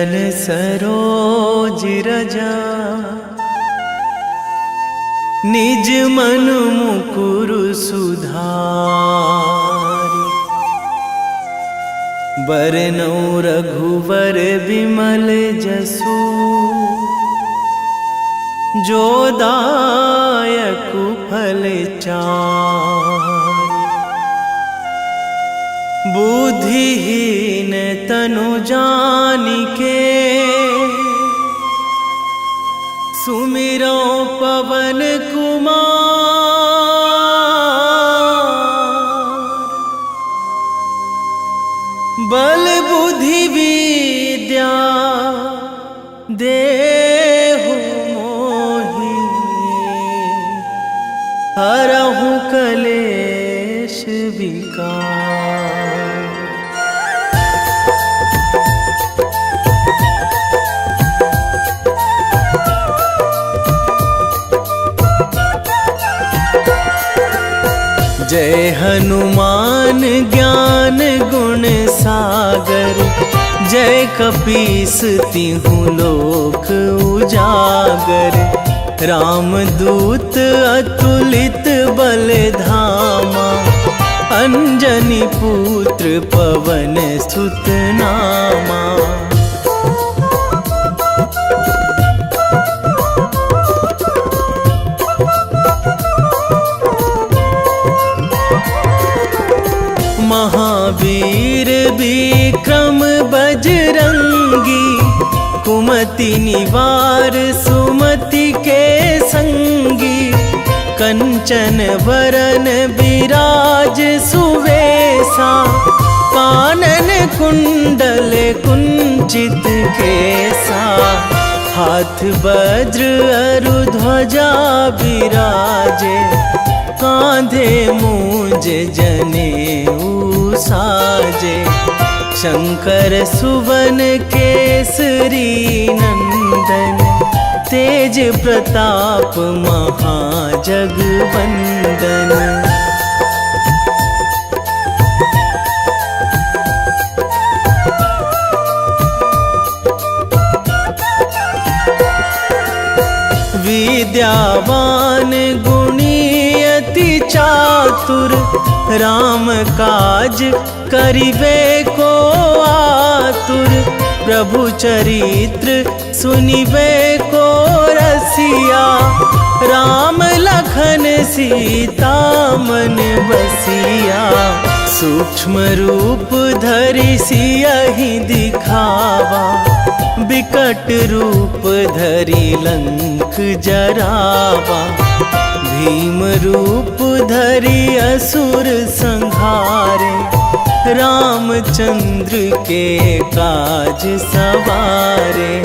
चरण सरोज रजा, निज मन मुकुर सुधारि। बरनौ रघुवर बिमल जसु, जो दायक फल चारि। बुद्धिहीन तनु जानिके, सुमिरो पवन कुमार। बल बुद्धि विद्या देहु मोहि, हरहु कलेश विकार। जय हनुमान ज्ञान गुण सागर, जय कपीस तिहु लोक उजागर। रामदूत अतुलित बल धामा, अंजनी पुत्र पवन सुत नामा। महावीर विक्रम बजरंगी, कुमति निवार सुमति के संगी। कंचन वरन विराज सुवेशा, कानन कुंडल कुंचित केसा। हाथ वज्र अरु ध्वजा बिराजे, कांधे मूंज जनेऊ साजे। शंकर सुवन केसरी नंदन, तेज प्रताप महाजगवंदन। विद्यावान गुणी अति चातुर, राम काज करिबे को आतुर। प्रभु चरित्र सुनिबे को रसिया, राम लखन सीता मन बसिया। सूक्ष्म रूप धरि सियहि दिखावा, बिकट रूप धरि लंक जरावा। भीम रूप धरि असुर संहारे, रामचंद्र के काज सवारे।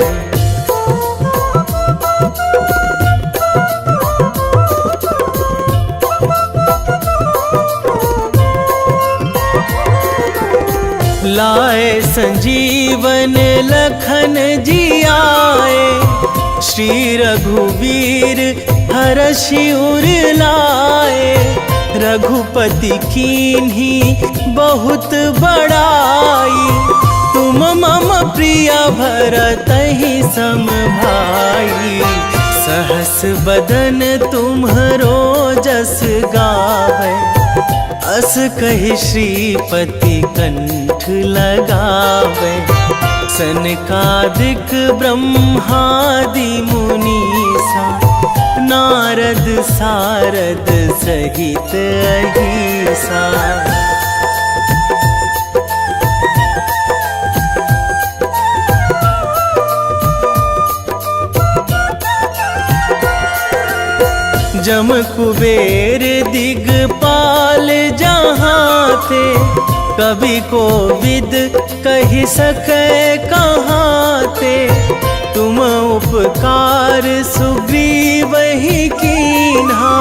लाए संजीवन लखन जियाए, श्री रघुवीर हरषि उर लाए। रघुपति कीन्ही बहुत बड़ाई, तुम मम प्रिय भरतहि सम भाई। सहस बदन तुम्हरो जस गावै, अस कहि श्रीपति कंठ लगावै। सनकादिक ब्रह्मादि मुनीसा, नारद सारद सहित अहिसा। जम कुबेर दिगपाल जहाँ थे, कवि कोविद कहि सकै कहाँ थे। तुम उपकार सुग्रीवहि कीन्हा,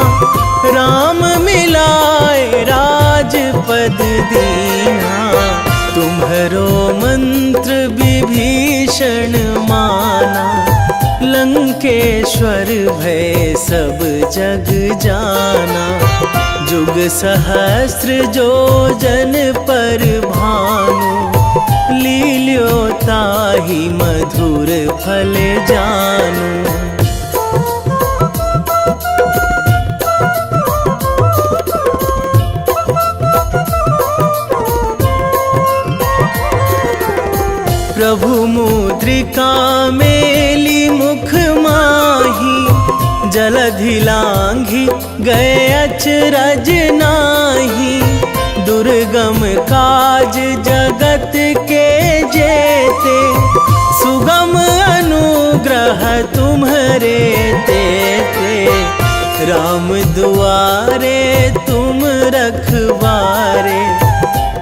राम मिलाए राजपद दीन्हा। तुम्हरो मंत्र विभीषण माना, लंकेश्वर भय सब जग जाना। जुग सहस्र जो जन पर भानु, लील्यो ताहि मधुर फल जानू। प्रभु मुद्रिका मेली मुख माही, जलधि लांघी गए अचरज नाही। दुर्गम काज जगत के जेते, सुगम अनुग्रह तुम्हरे तेते। राम दुआरे तुम रखवारे,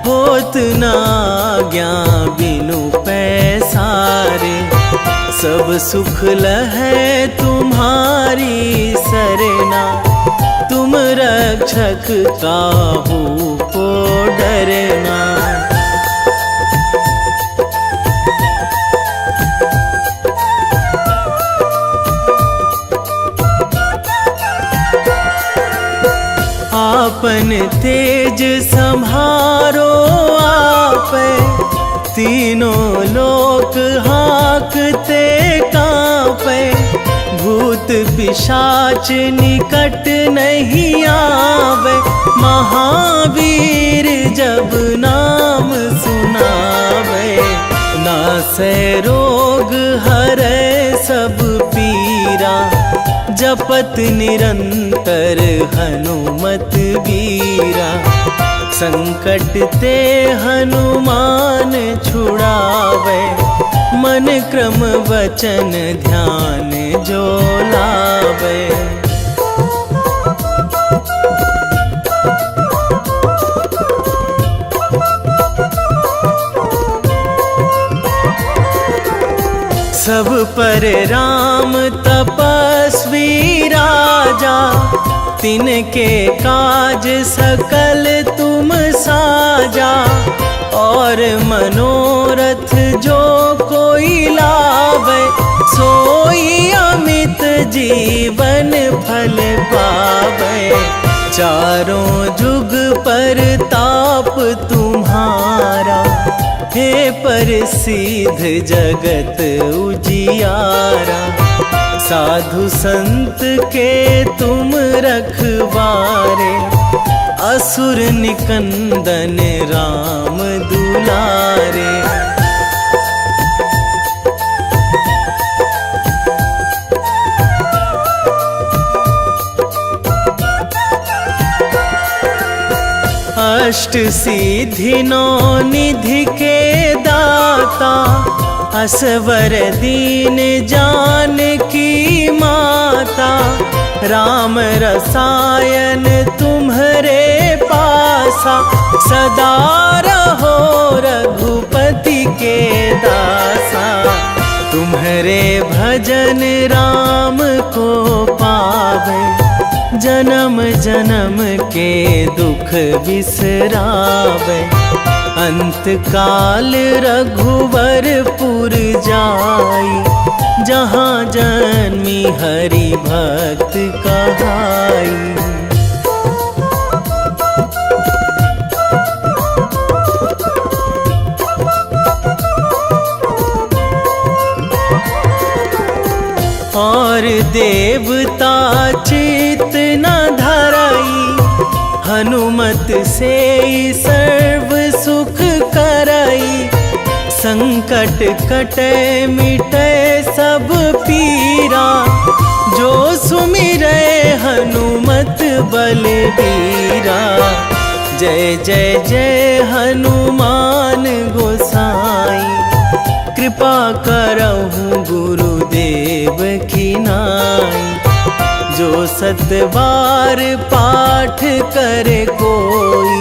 होत न आज्ञा बिनु पैसारे। सब सुख लहै तुम्हारी सरना, तुम रक्षक काहू को डरना। आपन तेज संभारो आपे, तीनों लोक हाँकते कांपे। भूत पिशाच निकट नहीं आवे, महावीर जब नाम सुनावे। नासै रोग हरै सब पीरा, जपत निरंतर हनुमत वीरा। संकट ते हनुमान छुड़ावे, मन क्रम वचन ध्यान जो लावे। सब पर राम तपस्वी राजा, तिनके काज सकल तुम साजा। और मनोरथ जो कोई लावे, सोई अमित जीवन फल पावे। चारों जुग पर ताप तुम्हारा, हे प्रसिद्ध जगत उजियारा। साधु संत के तुम रखवारे, असुर निकंदन राम दुलारे। अष्ट सिद्धि नौ निधि के दाता, असवर दीन जानकी माता। राम रसायन तुम्हरे पासा, सदा रहो रघुपति के दासा। तुम्हरे भजन राम को पावे, जन्म जन्म के दुख बिसरावे। अंत काल रघुवरपुर जाई, जहाँ जन्मी हरि भक्त कहाई। और देवता चित न धराई, हनुमत से सर्व सुख कराई। संकट कटे मिटे सब पीरा, जो सुमिरै हनुमत बलबीरा। जय जय जय हनुमान गोसाई, कृपा करहु गुरुदेव की नाई। जो सतबार पाठ करे कोई,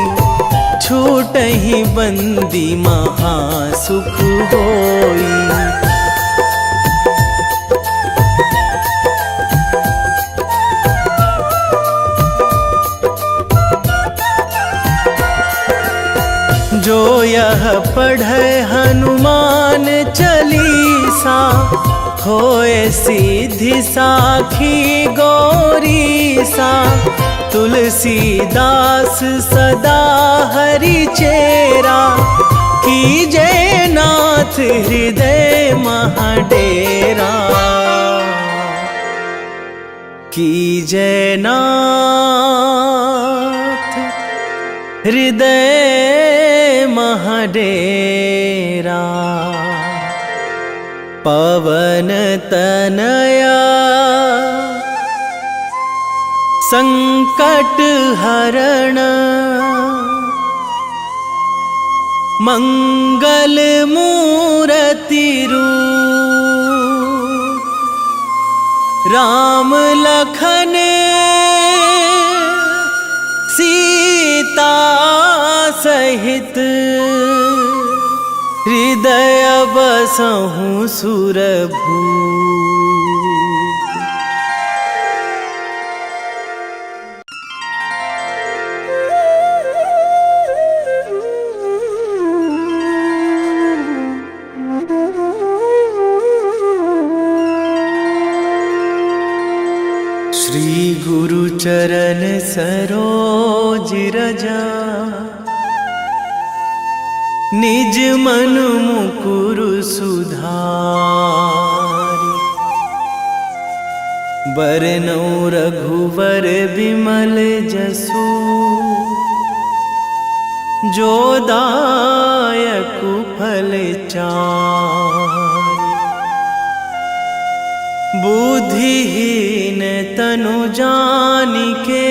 छूटहि बंदी महासुख होई। जो यह पढ़े हनुमान चालीसा, होए सिद्धि साखी गौरीसा। तुलसीदास सदा हरि चेरा, कीजय नाथ हृदय महाडेरा, कीजय नाथ हृदय महाडेरा। पवन तनया संकट हरण, मंगल मूर्ति रूप, राम लखन सीता सहित, हृदय बसहु सुरभूप। श्री गुरु चरण सरोज रजा, निज मन मुकुर सुधारि। बरनउँ रघुवर बिमल जसु, जो दायकु फल चारि। बुद्धिहीन तनु जानिके,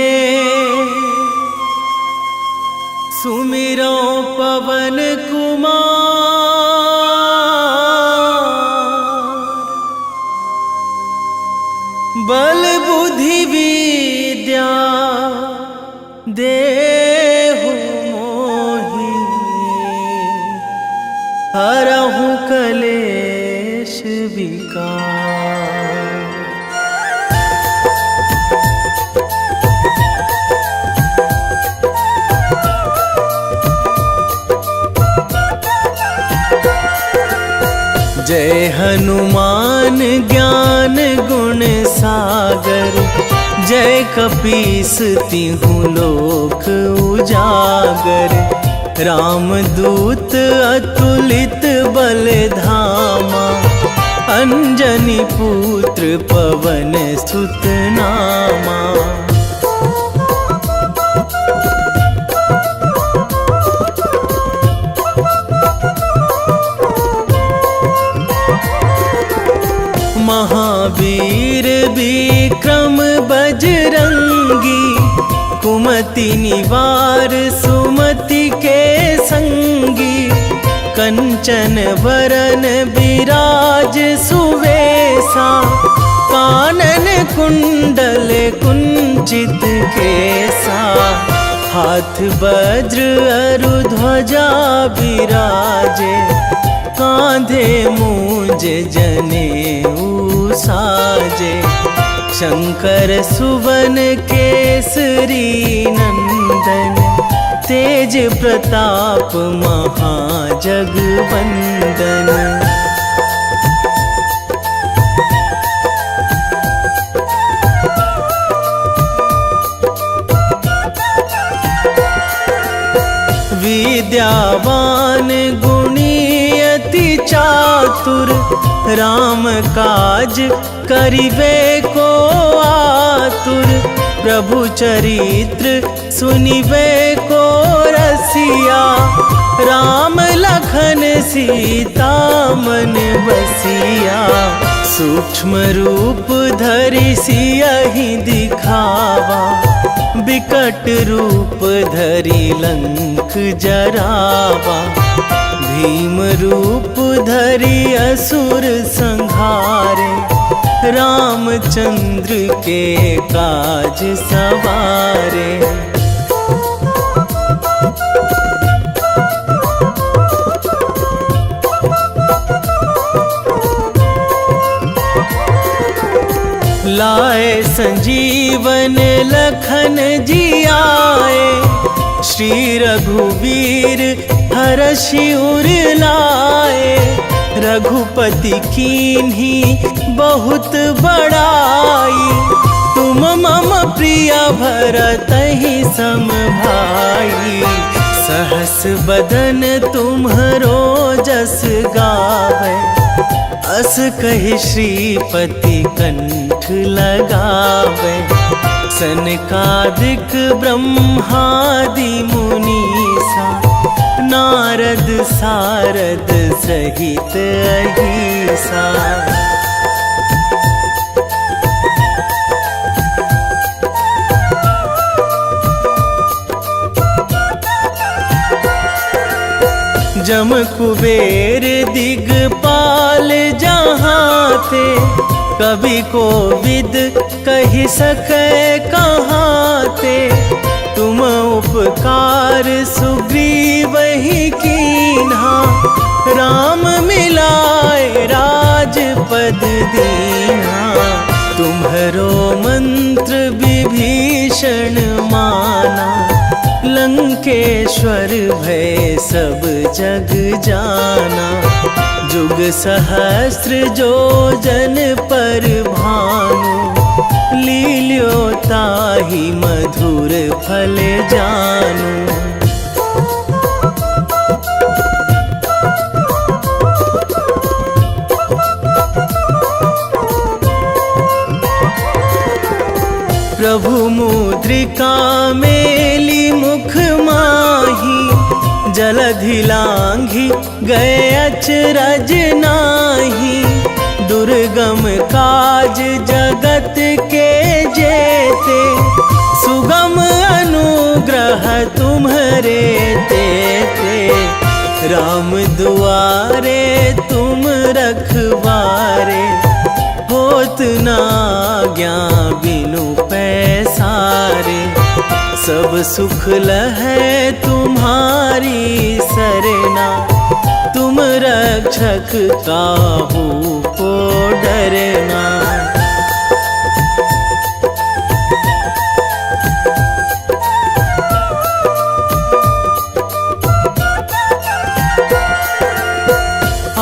सुमिरो पवन कुमार। बल बुद्धि विद्या देहु मोहि, हरहु कलेश विकार। जय हनुमान ज्ञान गुण सागर, जय कपीस तिहु लोक उजागर। रामदूत अतुलित बल धामा, अंजनी पुत्र पवन सुत नामा। महावीर विक्रम बजरंगी, कुमति निवार सुमति के संगी। कंचन वरन विराज सुवेशा, कानन कुंडल कुंचित केसा। हाथ वज्र अरु ध्वजा विराजे, कांधे मूंज जनेऊ साजे। शंकर सुवन केसरी नंदन, तेज प्रताप महाजगवंदन। विद्यावान गुणी अति चातुर, राम काज करिबे को आतुर। प्रभु चरित्र सुनिबे को रसिया, राम लखन सीता मन बसिया। सूक्ष्म रूप धरि सियहि दिखावा, विकट रूप धरि लंक जरावा। भीम रूप धरि असुर संहारे, रामचंद्र के काज सवारे। लाए संजीवन लखन जियाए, श्री रघुवीर हरषि उर लाए। रघुपति कीन्ही बहुत बड़ाई, तुम मम प्रिय भरतहि सम भाई। सहस बदन तुम्हरो जस गावे, अस कहि श्रीपति कंठ लगावे। सनकादिक ब्रह्मादि मुनीसा, नारद सारद सहित अहिसा। जम कुबेर दिगपाल जहाँ थे, कवि को विद कहि सकै कहाँ थे। तुम उपकार सुग्रीव ही कीन्हा, राम मिलाए राजपद दीन्हा। तुम्हरो मंत्र विभीषण माना, लंकेश्वर भय सब जग जाना। जुग सहस्त्र जो जन पर भानु, लील्यो ताहि मधुर फल जानु। प्रभु मुद्रिका मेली मुख माही, जलधि लांघि गए अचरज नाही। दुर्गम काज जगत के जेते, सुगम अनुग्रह तुम्हरे तेते। राम दुआरे तुम रखवारे, होत न आज्ञा बिनु पैसारे। सब सुख लहै तुम्हारी सरना, तुम रक्षक काहू को डरना।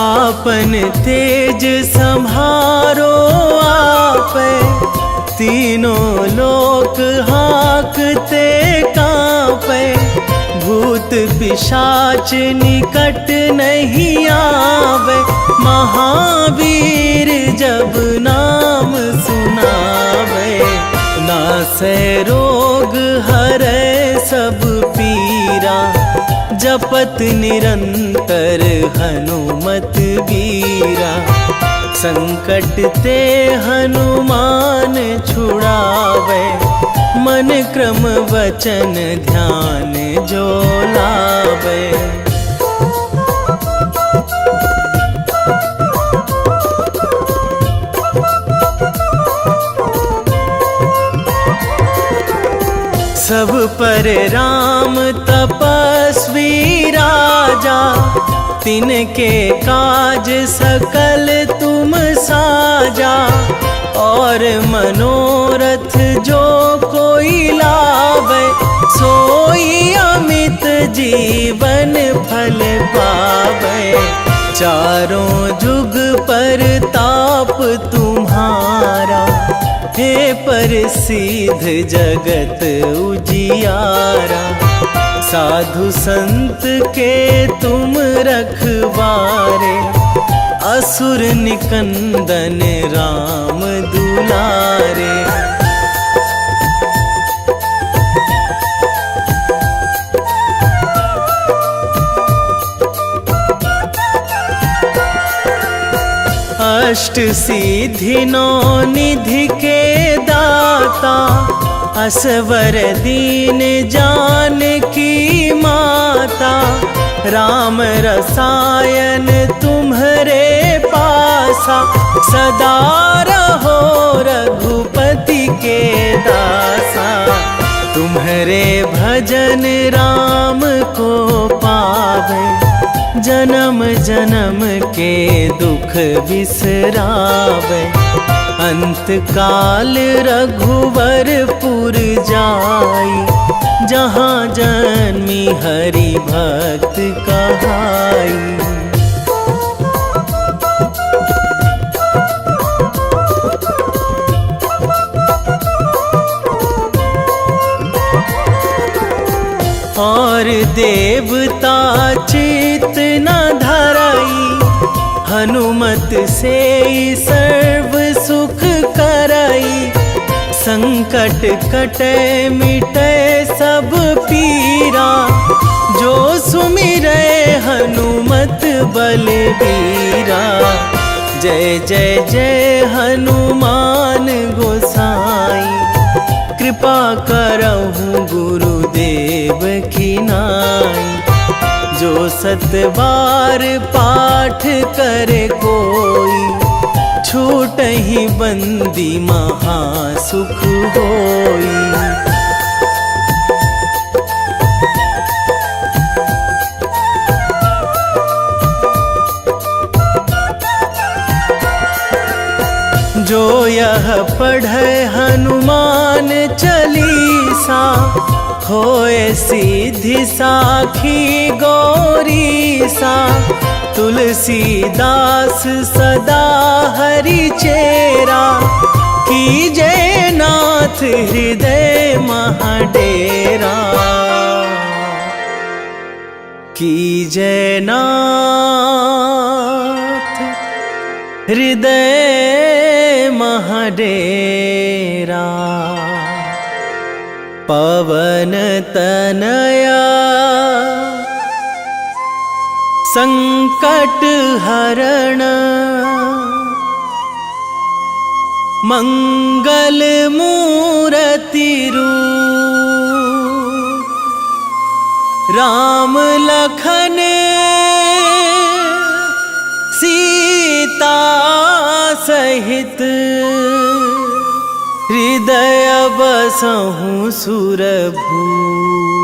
आपन तेज सम्हारो आपै, तीनों लोक हाकते कांपै। भूत पिशाच निकट नहीं आवे, महावीर जब नाम सुनावे। नासै रोग हरै सब पीरा, जपत निरंतर हनुमत वीरा। संकट ते हनुमान छुड़ावे, मन क्रम वचन ध्यान जो लावे। सब पर राम तपस्वी राजा, तिनके काज सकल तुम साजा। और मनोरथ जो कोई लावे, सोई अमित जीवन फल पावे। चारों जुग पर ताप तुम्हारा, हे प्रसिद्ध जगत उजियारा। साधु संत के तुम रखवारे, असुर निकंदन राम दुलारे। अष्ट सिद्धि नौ निधि के दाता, असवर दीन जानकी माता। राम रसायन तुम्हरे पासा, सदा रहो रघुपति के दासा। तुम्हरे भजन राम को पावे, जन्म जन्म के दुख बिसरावे। अंत काल रघुवरपुर जाई, जहाँ जन्मी हरि भक्त कहाई। और देवता चित न धरई, हनुमत से सर्व सुख करई। संकट कटे मिटे सब पीरा, जो सुमिरै हनुमत बलबीरा। जय जय जय हनुमान गोसाई, कृपा करहु गुरुदेव की नाई। जो 7 बार पाठ करे कोई, छूटहि बंदी महासुख होई। जो यह पढ़े हनुमान चालीसा, होए सीधी साखी गौरीसा। तुलसीदास सदा हरि चेरा, कीजे नाथ हृदय महाडेरा। कीजे नाथ हृदय महाडेरा। पवन तनया संकट हरण, मंगल मूरति रूप। राम लखन सीता सहित, हृदय बसहु सुरभूप।